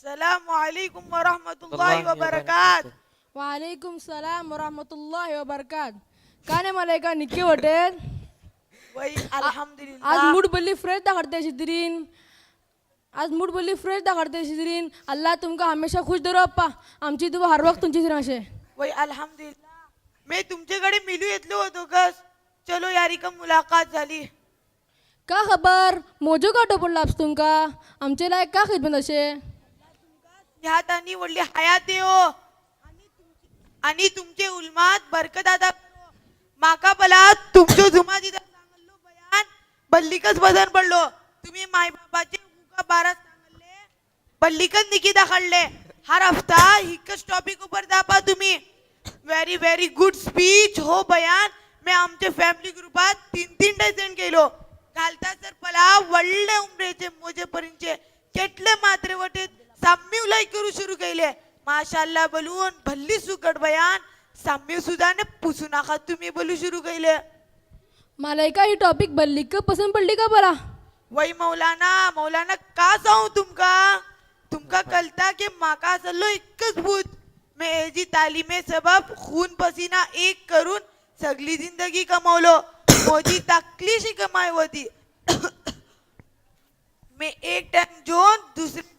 Assalamualaikum warahmatullahi wabarakatuh. वालेकुम सलाम वरहमतुल्लाहि वबरकात. का नाही मला एका निक्के वाटेल वही आज अल्हम्दुलिल्लाह. मूड बोलली फ्रेश दाखडते शिदरीन. आज मूड बोलली फ्रेश दाखडते शिदरीन. अल्लाह तुमका हमेशा खुश धरो अप्पा. आमची दुआ हर वक्त तुमची असे. वही अल्हम्दुलिल्लाह. मी तुमच्याकडे मिलू येतलो होतो कस. चलो यारी का मुलाकात झाली. का खबर मोजो का टोपडलास तुमका आमचे लायक का खिदमत असे. ह्यात आणि वडली हयात हो आणि तुमचे उलमात बरकत आता माका पला तुमचो जुमा दिदा सांगलो बयान बल्लिकच बदन पडलो. तुम्ही माय बाबाचे हुका बारात सांगले बल्लिकच निकी दाखडले. हर हफ्ता हिकच टॉपिक ऊपर दापा तुम्ही. व्हेरी व्हेरी गुड स्पीच हो बयान. मी आमच्या फॅमिली ग्रुपात 3-3 डझन केलो. घालता सर पला वडले उमरेचे मोजेपर्यंतचे केटले मात्रे वटे साम्यू लाईक करू सुरू केले. माशाल्लाह बोलून भल्ली सुकट बयान साम्यू सुद्धा ने पुसू नका तुम्ही बोलू सुरू केले. मला का ही टॉपिक बल्ली का पसंत पडली का बरा. वही मौलाना मौलाना का सांगू तुमका तुमका कळता की माका असलो एकच भूत. मैं एजी तालीमे सबब खून पसीना एक करून सगली जिंदगी कमवलो. मोजी तकलीफ ही कमाई होती. मैं एक टाइम जोन दुसरे टाइम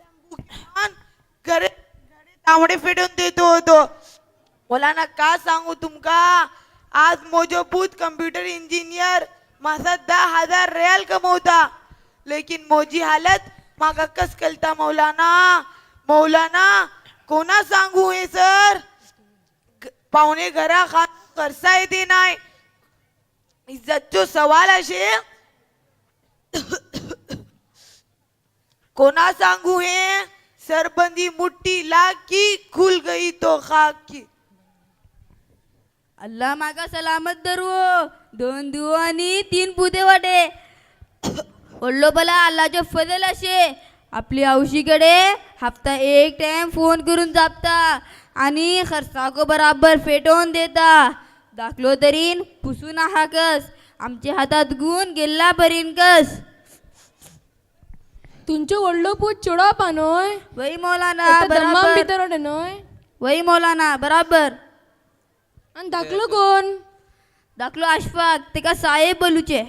घरे तांबडे फेडून देतो होतो. मौलाना का सांगू तुमका आज मोजो भूत कंप्यूटर इंजिनियर मासा 10,000 रियाल कमवता. लेकिन मोजी हालत मागा कस कलता मौलाना. मौलाना कोणा सांगू हे सर. पाहुणे घरा खा करसा येते नाही. इज्जतचो सवाल असे कोणा सांगू हे. सरबंदी मुट्ठी लागी खुल गई तो खाकी. अल्लाह माका सलामत धरू. 2 दुओ आणि 3 पुते वाटे ओढलो बला अल्लाहचे फजल असे. आपली औशीकडे हप्ता एक टाइम फोन करून जापता आणि खर्चाको बराबर फेटवून देता. दाखलो तरीन पुसून हाकस आमच्या हातात गुण गेला परीन कस. तुमचे वडलो पूत चोडा पानोय. वही मौलाना दम्माम बराबर. भितर नोय. वही मौलाना बराबर. आणि दाखलो कोण. दाखलो अशफाक ते का साहेब बोलूचे.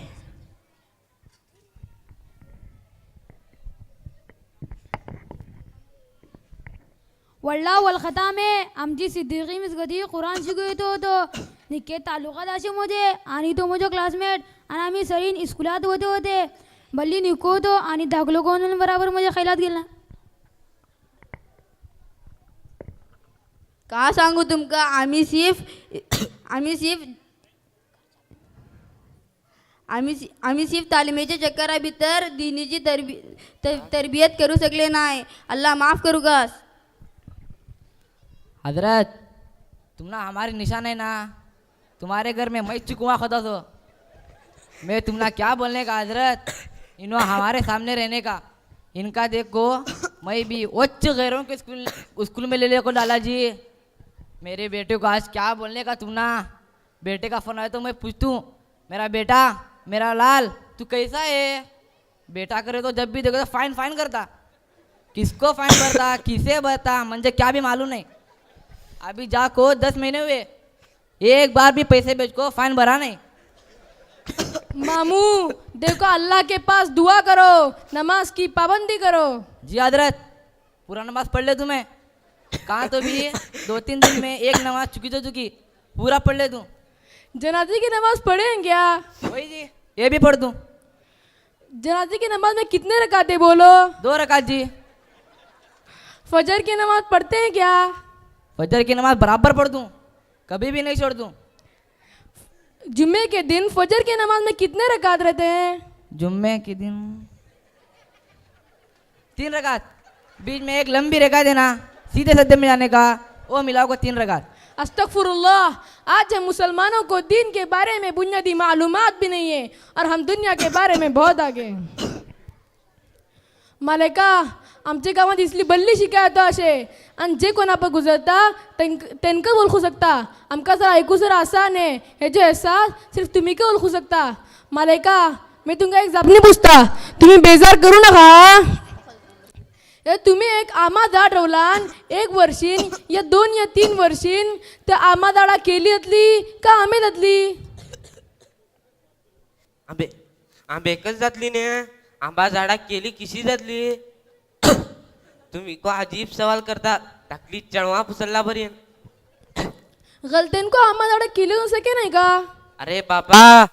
वडला वलखता में आमची सिद्दीकी मिसगती कुराण शिकवतो होतो. निके तालुकात असे मोजे आणि तो माझो क्लासमेट आणि आम्ही सरीन स्कूलात होते. भल्ली निको होतो आणि दाखलो कोण बराबर माझ्या खैलात गेला. का सांगू तुमका आम्ही सिर्फ तालिमेच्या चक्करा भितर दिनीची तरबियत करू शकले नाही. अल्लाह माफ करू का. हजरत तुम ना हमारी निशान है ना. तुम्हारे घर में मैं कुआं खोदा तो मैं तुमना क्या बोलने का हजरत. इन्हों हमारे सामने रहने का. इनका देखो मैं भी उच्च गैरों के स्कूल में ले को डाला जी. मेरे बेटे को आज क्या बोलने का तुम ना. बेटे का फोन आया तो मैं पूछतूँ मेरा बेटा मेरा लाल तू कैसा है. बेटा करे तो जब भी देखो तो फाइन फाइन करता. किसको फाइन भरता किसे भरता म्हणजे क्या भी मालूम नहीं. अभी जाको 10 महीने हुए एक बार भी पैसे बेच को फाइन भरा नहीं. मामू देखो अल्लाह के पास दुआ करो नमाज की पाबंदी करो. जी हजरत पूरा नमाज पढ़ ले तुम्हें. कहाँ तो भी 2-3 दिन में एक नमाज चुकी तो चुकी पूरा पढ़ ले तू. जनाजे की नमाज पढ़े क्या. वही जी ये भी पढ़ दूँ. जनाजे की नमाज में कितने रकाते बोलो. 2 रकात जी. फजर की नमाज पढ़ते हैं क्या. फजर की नमाज बराबर पढ़ दूँ कभी भी नहीं छोड़ दूँ. जुम्मे के दिन फजर की नमाज में कितने रकात रहते हैं. जुम्मे के दिन 3 रकात, बीच में एक लंबी रेखा देना, सीधे सद्दे में जाने का, वो मिलाओ को 3 रकात। अस्तगफुरुल्लाह, आज हम मुसलमानों को दीन के बारे में बुनियादी मालूमात भी नहीं है और हम दुनिया के बारे में बहुत आगे हैं। मालेका, आमच्या गावात इसली बल्ली शिकायतो अशे आणि जे कोणापर गुजरता त्यांना ओळखू शकता। आमका जर ऐकू जर असा ने हे जे असा सिर्फ तुम्ही का ओळखू शकता। मालेका, मी तुमका एक जबनी पूछता, तुम्ही बेजार करू नका। हे तुम्ही एक आमा झाड रोवलान 1 वर्षीन या 2 या 3 वर्षीन त्या आमा झाडा केली जातली का आंबे जातली? आंबे एकच जातली ने, आंबा झाडा केली किशी जातली? तुम्ही को अजीब सवाल करता, टाकली चणवा पुसलला बरी। गलतेन को आमा झाडा केली होऊ शके नाही का? अरे बाबा,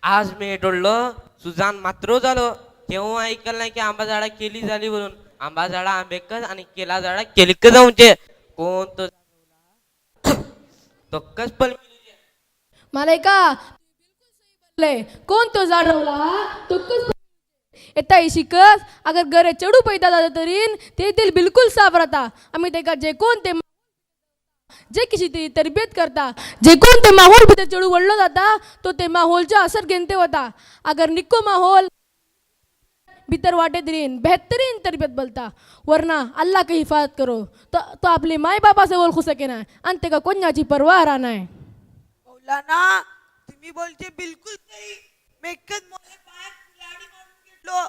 आज मी डोळलो सुजान मात्र झालो, केव्हा ऐकल नाही की आंबा झाडा केली झाली म्हणून। आंबा झाडा आंबेकच आणि केला झाडा केलिक जाऊनचे कोण तो कस पण मालेका, कोण तो झाड रोवला तो कस येता शिकस अगर घरे चढू पैदा जाता तरी ते दिल बिलकुल साफ राहता। आम्ही ते का जे कोण ते जे किसी तरी तरबियत करता, जे कोण ते माहोल भितर चढू वळलो जाता तो ते माहोलचा असर घेणते होता। अगर निको माहोल भीतर वाटे तरीन बेहतरीन तरबियत बोलता, वरना अल्लाह की हिफाजत करो तो आपली माय बाबा से ओळखू सके ना आणि ते का कोणाची परवा राहणार नाही। मौलाना, तुम्ही बोलते बिलकुल सही। मेकत मोले पाय फुलाडी मारून घेतलो।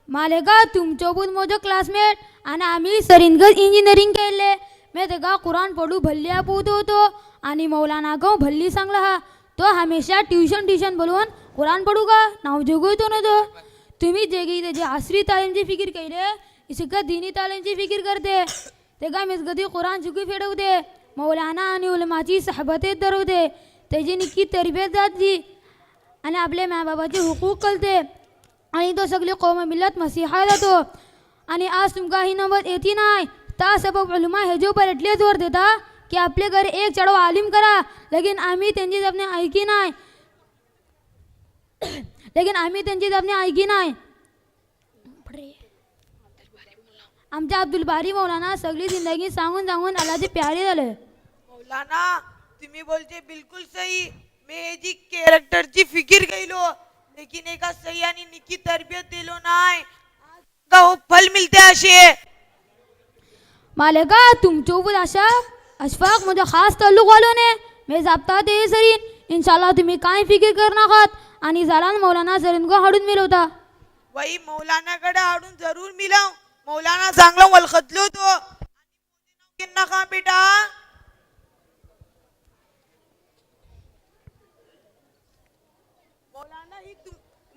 मालेका, तुमच्याबून मोजो क्लासमेट आणि आम्ही सरिनगज इंजिनिअरिंग केले। मी तेका कुरान पढू भल्ली आपोतो होतो आणि मौलाना गाव भल्ली सांगला हा तो हमेशा ट्यूशन बोलवून कुरान पढू का नाव जगवतो ना तो। तुम्ही जेगी त्याची आसरी तालीमची फिकीर केले, इसका दीनी तालीमची फिकीर करते। ते का मिसगती कुरान शिकू फेडवते, मौलाना आणि उलमाची सहबतेत धरवते, त्याची निक्की तरबियत जातली आणि आपले मायबाबाचे हुकूक कळते आणि तो सगळी कौम मिल्लत मसीहा जातो। आणि आज तुमका ही नवबत येती नाही ता सबब उलमा हे जो पर एटले जोर देता की आपले घर एक चढव आलिम करा, लेकिन आम्ही त्यांची जपणे ऐकी नाही आमच्या अब्दुल बारी मौलाना सगळी जिंदगी सांगून सांगून अल्लाहचे प्यारे झाले। मौलाना, तुम्ही बोलते बिलकुल सही। मी जी कॅरेक्टरची फिकीर केलो, लेकिन एका सही आणि निकी तरबियत दिलो नाही का हो फल मिलते असे। मालेका, तुमच्यावर अशा अशफाक म्हणजे खास ताल्लुक वालो ने मी जापता ते सरीन इंशाल्लाह तुम्ही काय फिकीर कर नाकात आणि जालान मौलाना सरीन को हाडून मिळवता। वही मौलानाकडे हाडून जरूर मिलाव। मौलाना चांगला वलखतलो तो किन्ना का बेटा।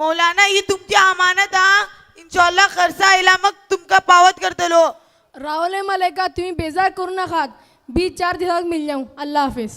मौलाना ही तुमची अमानत हा। इंशाल्लाह खर्च आयला मग तुमका पावत करतलो। रावले मालेका, तुम्ही बेजार करू नका, 20-4 दिवसात मिल जाऊ। अल्लाह हाफिज।